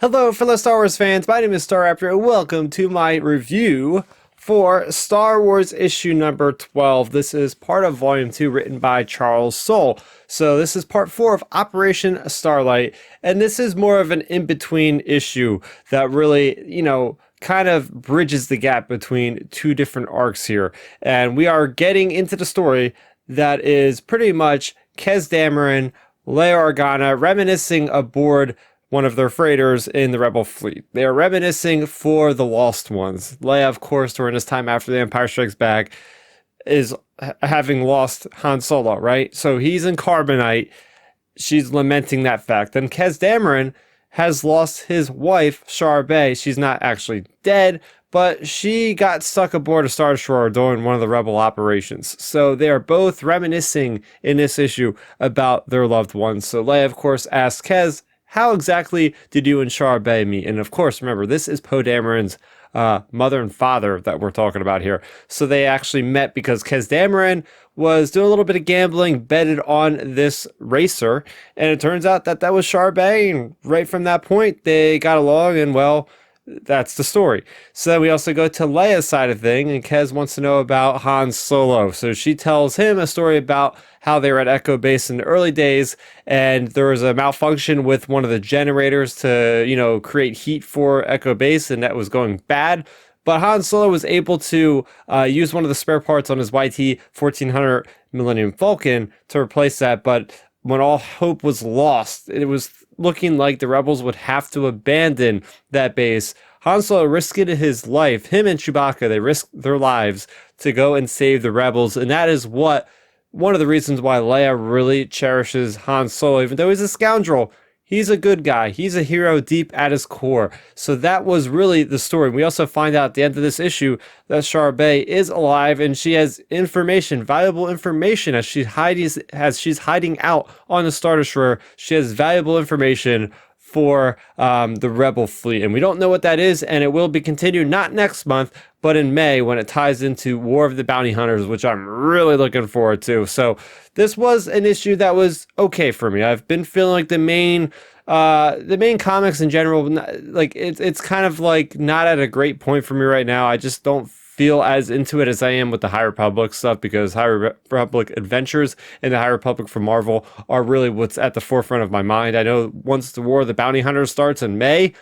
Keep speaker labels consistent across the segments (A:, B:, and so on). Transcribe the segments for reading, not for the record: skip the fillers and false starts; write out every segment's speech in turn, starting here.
A: Hello fellow Star Wars fans, my name is Starrapter and welcome to my review for Star Wars issue number 12. This is part of volume 2 written by Charles Soule. So this is part 4 of Operation Starlight, and this is more of an in-between issue that really, kind of bridges the gap between two different arcs here. And we are getting into the story that is pretty much Kes Dameron, Leia Organa reminiscing aboard one of their freighters in the Rebel fleet. They are reminiscing for the lost ones. Leia, of course, during this time after the Empire Strikes Back, is having lost Han Solo, right? So he's in Carbonite. She's lamenting that fact. And Kes Dameron has lost his wife, Charbet. She's not actually dead, but she got stuck aboard a Star Destroyer during one of the Rebel operations. So they are both reminiscing in this issue about their loved ones. So Leia, of course, asks Kes, how exactly did you and Charbet meet? And of course, remember, this is Poe Dameron's mother and father that we're talking about here. So they actually met because Kes Dameron was doing a little bit of gambling, betted on this racer, and it turns out that that was Charbet, and right from that point, they got along, and well, that's the story. So we also go to Leia's side of thing, and Kes wants to know about Han Solo. So she tells him a story about how they were at Echo Base in the early days, and there was a malfunction with one of the generators to, create heat for Echo Base, and that was going bad. But Han Solo was able to use one of the spare parts on his YT 1400 Millennium Falcon to replace that. But when all hope was lost, it was looking like the rebels would have to abandon that base. Han Solo risked his life. Him and Chewbacca, they risked their lives to go and save the rebels. And that is one of the reasons why Leia really cherishes Han Solo. Even though he's a scoundrel, he's a good guy. He's a hero deep at his core. So that was really the story. We also find out at the end of this issue that Charbet is alive and she has information, valuable information, as she's hiding out on the Star Destroyer. She has valuable information for the Rebel fleet. And we don't know what that is, and it will be continued not next month, but in May when it ties into War of the Bounty Hunters, which I'm really looking forward to. So this was an issue that was okay for me. I've been feeling like the main comics in general, like it's kind of like not at a great point for me right now. I just don't feel as into it as I am with the High Republic stuff, because High Republic adventures and the High Republic from Marvel are really what's at the forefront of my mind. I know once the War of the Bounty Hunters starts in May,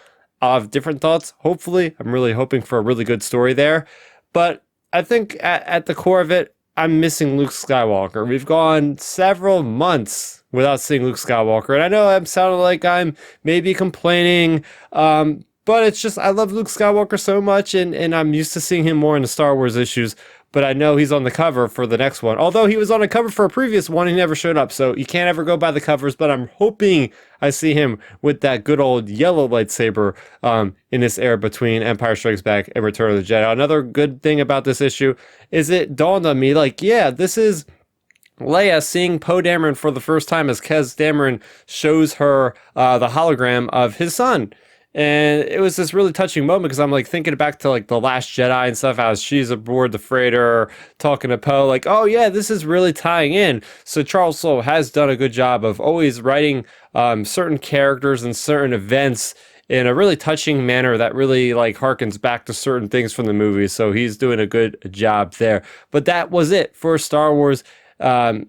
A: I'll have different thoughts. Hopefully, I'm really hoping for a really good story there. But I think at the core of it, I'm missing Luke Skywalker. We've gone several months without seeing Luke Skywalker. And I know I'm sounding like I'm maybe complaining, but it's just, I love Luke Skywalker so much, and I'm used to seeing him more in the Star Wars issues, but I know he's on the cover for the next one. Although he was on a cover for a previous one, he never showed up, so you can't ever go by the covers, but I'm hoping I see him with that good old yellow lightsaber in this era between Empire Strikes Back and Return of the Jedi. Another good thing about this issue is it dawned on me, like, yeah, this is Leia seeing Poe Dameron for the first time as Kes Dameron shows her the hologram of his son. And it was this really touching moment because I'm like thinking back to like The Last Jedi and stuff, as she's aboard the freighter talking to Poe, like, oh yeah, this is really tying in. So Charles Soule has done a good job of always writing certain characters and certain events in a really touching manner that really like harkens back to certain things from the movies. So he's doing a good job there. But that was it for Star Wars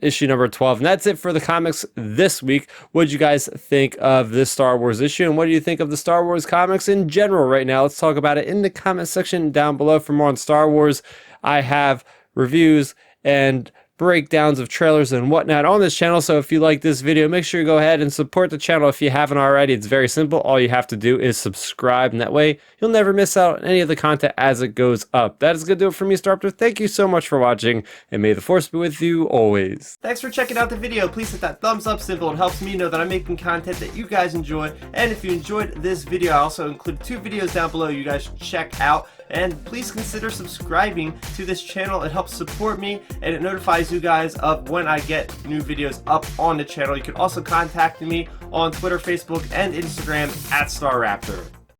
A: issue number 12. And that's it for the comics this week. What did you guys think of this Star Wars issue? And what do you think of the Star Wars comics in general right now? Let's talk about it in the comment section down below. For more on Star Wars, I have reviews and breakdowns of trailers and whatnot on this channel. So if you like this video, make sure you go ahead and support the channel if you haven't already. It's very simple. All you have to do is subscribe, and that way you'll never miss out on any of the content as it goes up. That is going to do it for me, Starrapter. Thank you so much for watching, and may the Force be with you always.
B: Thanks for checking out the video. Please hit that thumbs up symbol. It helps me know that I'm making content that you guys enjoy. And if you enjoyed this video, I also include 2 videos down below you guys should check out. And please consider subscribing to this channel. It helps support me, and it notifies you guys of when I get new videos up on the channel. You can also contact me on Twitter, Facebook, and Instagram at Starrapter.